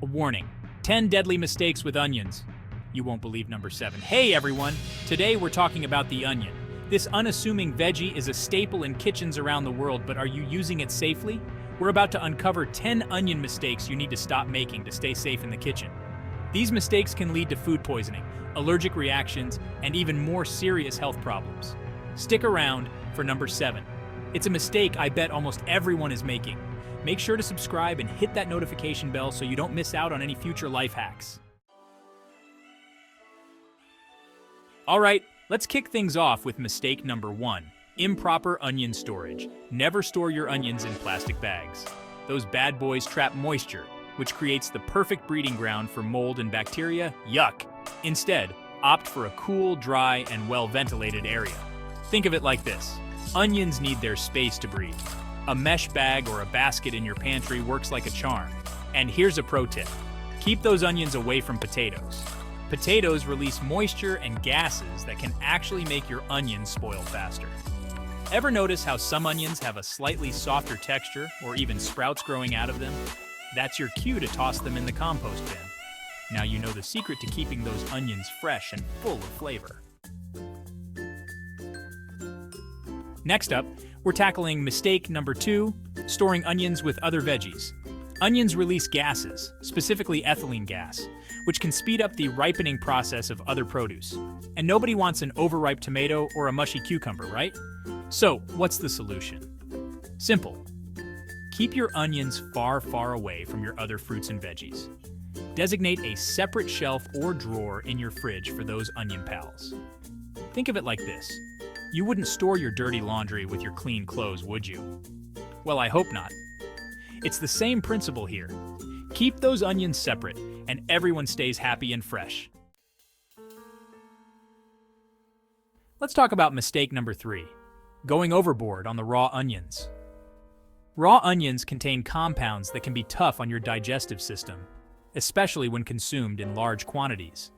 A warning, 10 deadly mistakes with onions. You won't believe number 7. Hey everyone, today we're talking about the onion. This unassuming veggie is a staple in kitchens around the world, but are you using it safely? We're about to uncover 10 onion mistakes you need to stop making to stay safe in the kitchen. These mistakes can lead to food poisoning, allergic reactions, and even more serious health problems. Stick around for number 7. It's a mistake I bet almost everyone is making. Make sure to subscribe and hit that notification bell so you don't miss out on any future life hacks. Alright, let's kick things off with mistake number 1. Improper onion storage. Never store your onions in plastic bags. Those bad boys trap moisture, which creates the perfect breeding ground for mold and bacteria. Yuck! Instead, opt for a cool, dry, and well-ventilated area. Think of it like this. Onions need their space to breathe. A mesh bag or a basket in your pantry works like a charm. And here's a pro tip. Keep those onions away from potatoes. Potatoes release moisture and gases that can actually make your onions spoil faster. Ever notice how some onions have a slightly softer texture or even sprouts growing out of them? That's your cue to toss them in the compost bin. Now you know the secret to keeping those onions fresh and full of flavor. Next up, we're tackling mistake number 2, storing onions with other veggies. Onions release gases, specifically ethylene gas, which can speed up the ripening process of other produce. And nobody wants an overripe tomato or a mushy cucumber, right? So, what's the solution? Simple. Keep your onions far, far away from your other fruits and veggies. Designate a separate shelf or drawer in your fridge for those onion pals. Think of it like this. You wouldn't store your dirty laundry with your clean clothes, would you? Well, I hope not. It's the same principle here. Keep those onions separate, and everyone stays happy and fresh. Let's talk about mistake number 3, going overboard on the raw onions. Raw onions contain compounds that can be tough on your digestive system, especially when consumed in large quantities.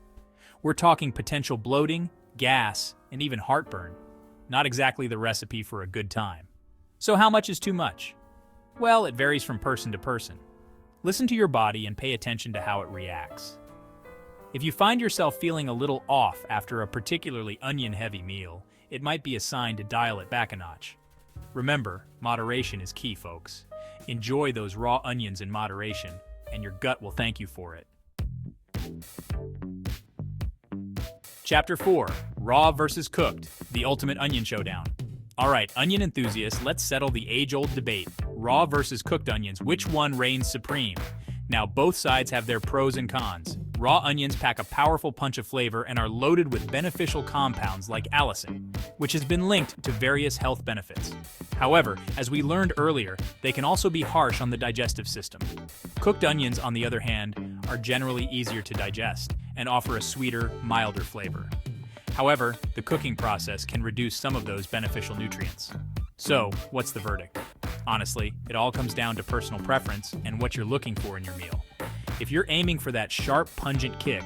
We're talking potential bloating, gas, and even heartburn. Not exactly the recipe for a good time. So how much is too much? Well, it varies from person to person. Listen to your body and pay attention to how it reacts. If you find yourself feeling a little off after a particularly onion-heavy meal, it might be a sign to dial it back a notch. Remember, moderation is key, folks. Enjoy those raw onions in moderation, and your gut will thank you for it. Chapter 4, Raw versus Cooked, the ultimate onion showdown. Alright, onion enthusiasts, let's settle the age-old debate. Raw versus cooked onions, which one reigns supreme? Now, both sides have their pros and cons. Raw onions pack a powerful punch of flavor and are loaded with beneficial compounds like allicin, which has been linked to various health benefits. However, as we learned earlier, they can also be harsh on the digestive system. Cooked onions, on the other hand, are generally easier to digest and offer a sweeter, milder flavor. However, the cooking process can reduce some of those beneficial nutrients. So, what's the verdict? Honestly, it all comes down to personal preference and what you're looking for in your meal. If you're aiming for that sharp, pungent kick,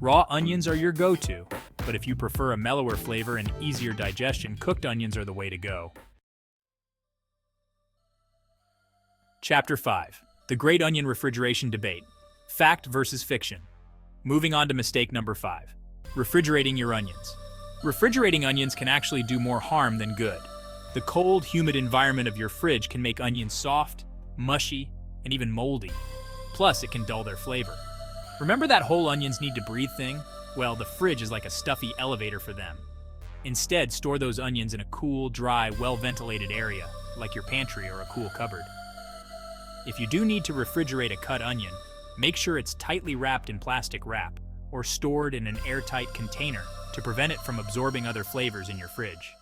raw onions are your go-to. But if you prefer a mellower flavor and easier digestion, cooked onions are the way to go. Chapter 5, the Great Onion Refrigeration Debate. Fact versus fiction. Moving on to mistake number 5. Refrigerating your onions. Refrigerating onions can actually do more harm than good. The cold, humid environment of your fridge can make onions soft, mushy, and even moldy. Plus, it can dull their flavor. Remember that whole onions need to breathe thing? Well, the fridge is like a stuffy elevator for them. Instead, store those onions in a cool, dry, well-ventilated area, like your pantry or a cool cupboard. If you do need to refrigerate a cut onion, make sure it's tightly wrapped in plastic wrap or stored in an airtight container to prevent it from absorbing other flavors in your fridge.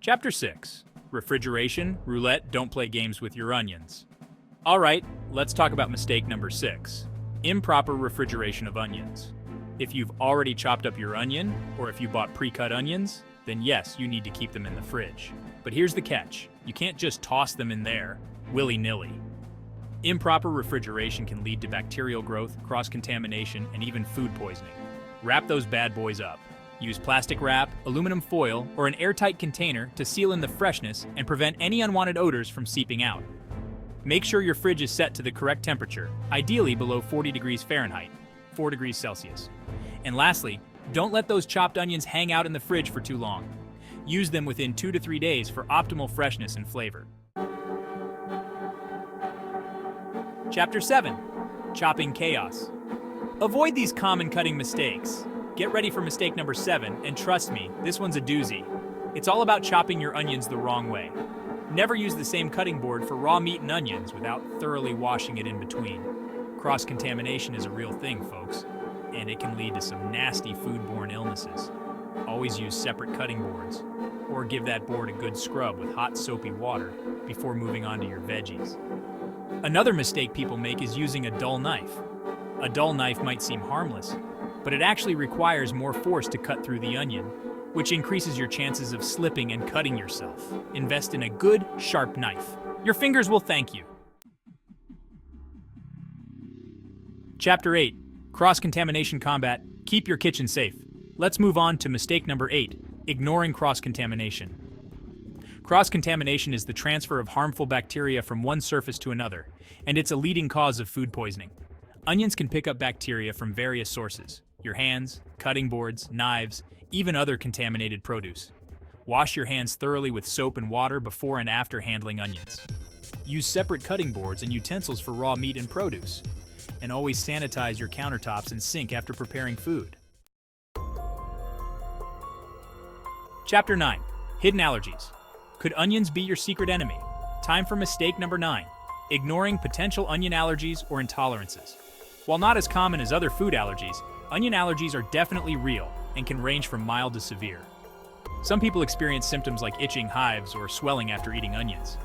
Chapter 6. Refrigeration, roulette, don't play games with your onions. Alright, let's talk about mistake number 6. Improper refrigeration of onions. If you've already chopped up your onion, or if you bought pre-cut onions, then yes, you need to keep them in the fridge. But here's the catch. You can't just toss them in there, willy-nilly. Improper refrigeration can lead to bacterial growth, cross-contamination, and even food poisoning. Wrap those bad boys up. Use plastic wrap, aluminum foil, or an airtight container to seal in the freshness and prevent any unwanted odors from seeping out. Make sure your fridge is set to the correct temperature, ideally below 40 degrees Fahrenheit, 4 degrees Celsius. And lastly, don't let those chopped onions hang out in the fridge for too long. Use them within 2 to 3 days for optimal freshness and flavor. Chapter 7. Chopping Chaos. Avoid these common cutting mistakes. Get ready for mistake number 7, and trust me, this one's a doozy. It's all about chopping your onions the wrong way. Never use the same cutting board for raw meat and onions without thoroughly washing it in between. Cross-contamination is a real thing, folks, and it can lead to some nasty foodborne illnesses. Always use separate cutting boards, or give that board a good scrub with hot soapy water before moving on to your veggies. Another mistake people make is using a dull knife. A dull knife might seem harmless, but it actually requires more force to cut through the onion, which increases your chances of slipping and cutting yourself. Invest in a good, sharp knife. Your fingers will thank you. Chapter 8. Cross-contamination combat. Keep your kitchen safe. Let's move on to mistake number 8, ignoring cross-contamination. Cross-contamination is the transfer of harmful bacteria from one surface to another, and it's a leading cause of food poisoning. Onions can pick up bacteria from various sources: your hands, cutting boards, knives, even other contaminated produce. Wash your hands thoroughly with soap and water before and after handling onions. Use separate cutting boards and utensils for raw meat and produce. And always sanitize your countertops and sink after preparing food. Chapter 9. Hidden allergies. Could onions be your secret enemy? Time for mistake number 9. Ignoring potential onion allergies or intolerances. While not as common as other food allergies, onion allergies are definitely real and can range from mild to severe. Some people experience symptoms like itching, hives, or swelling after eating onions,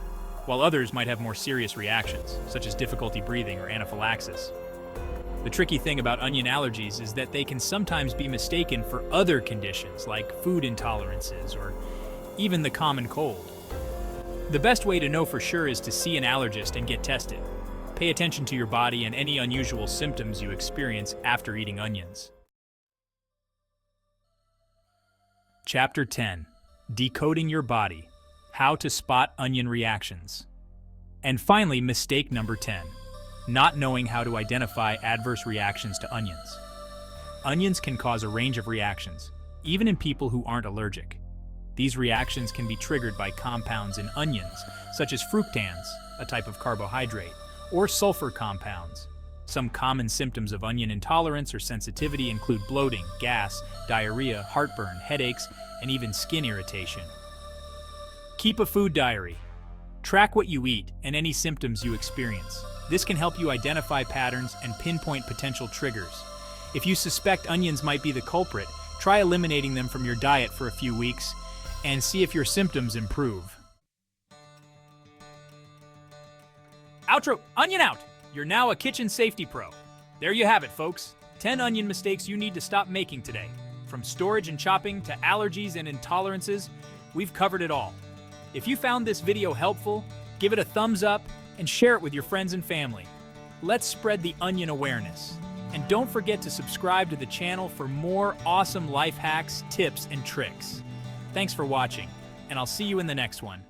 while others might have more serious reactions, such as difficulty breathing or anaphylaxis. The tricky thing about onion allergies is that they can sometimes be mistaken for other conditions like food intolerances or even the common cold. The best way to know for sure is to see an allergist and get tested. Pay attention to your body and any unusual symptoms you experience after eating onions. Chapter 10. Decoding your body. How to spot onion reactions. And finally, mistake number 10. Not knowing how to identify adverse reactions to onions. Onions can cause a range of reactions, even in people who aren't allergic. These reactions can be triggered by compounds in onions, such as fructans, a type of carbohydrate, or sulfur compounds. Some common symptoms of onion intolerance or sensitivity include bloating, gas, diarrhea, heartburn, headaches, and even skin irritation. Keep a food diary. Track what you eat and any symptoms you experience. This can help you identify patterns and pinpoint potential triggers. If you suspect onions might be the culprit, try eliminating them from your diet for a few weeks and see if your symptoms improve. Outro, onion out! You're now a kitchen safety pro. There you have it, folks. 10 onion mistakes you need to stop making today. From storage and chopping to allergies and intolerances, we've covered it all. If you found this video helpful, give it a thumbs up and share it with your friends and family. Let's spread the onion awareness. And don't forget to subscribe to the channel for more awesome life hacks, tips, and tricks. Thanks for watching, and I'll see you in the next one.